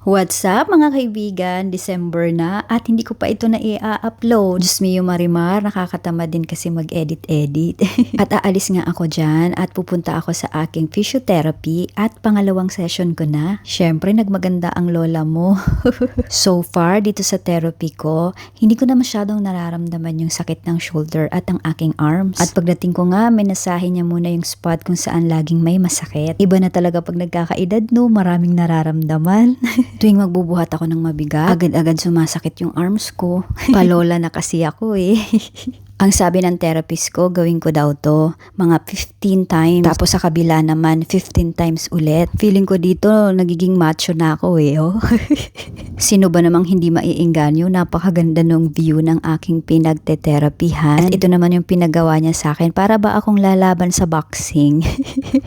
What's up mga kaibigan? December na at hindi ko pa ito na i-upload. Diyos mio Marimar, nakakatamad din kasi mag-edit-edit. At aalis nga ako dyan at pupunta ako sa aking physiotherapy at pangalawang session ko na. Siyempre, nagmaganda ang lola mo. So far, dito sa therapy ko, hindi ko na masyadong nararamdaman yung sakit ng shoulder at ang aking arms. At pagdating ko nga, minasahin niya muna yung spot kung saan laging may masakit. Iba na talaga pag nagkakaedad, no? Maraming nararamdaman. Tuwing magbubuhat ako ng mabigat, agad-agad sumasakit yung arms ko. Palola na kasi ako eh. Ang sabi ng therapist ko, gawin ko daw to mga 15 times. Tapos sa kabila naman, 15 times ulit. Feeling ko dito, nagiging macho na ako eh. Oh. Sino ba namang hindi maiinganyo? Napakaganda ng view ng aking pinagte-therapyhan. At ito naman yung pinagawa niya sa akin. Para ba akong lalaban sa boxing?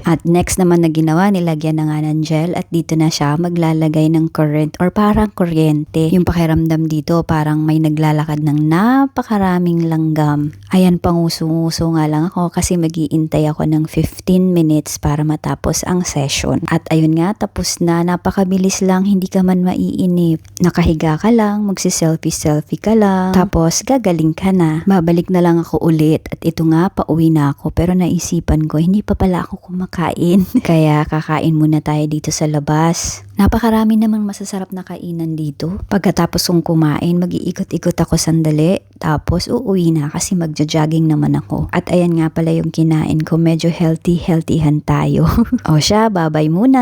At next naman na ginawa, nilagyan na nga ng gel. At dito na siya maglalagay ng current or parang kuryente. Yung pakiramdam dito, parang may naglalakad ng napakaraming langgam. Ayan, panguso-nguso nga lang ako kasi mag-iintay ako ng 15 minutes para matapos ang session. At ayun nga, tapos na. Napakabilis lang, hindi ka man maiinip. Nakahiga ka lang, magsi-selfie-selfie ka lang. Tapos gagaling ka na. Babalik na lang ako ulit. At ito nga, pauwi na ako. Pero naisipan ko, hindi pa pala ako kumakain. Kaya kakain muna tayo dito sa labas. Napakarami namang masasarap na kainan dito. Pagkatapos kong kumain, mag-iikot-ikot ako sandali. Tapos uuwi na kasi magja-jogging naman ako. At ayan nga pala yung kinain ko. Medyo healthy-healthyhan tayo. O siya, bye-bye muna!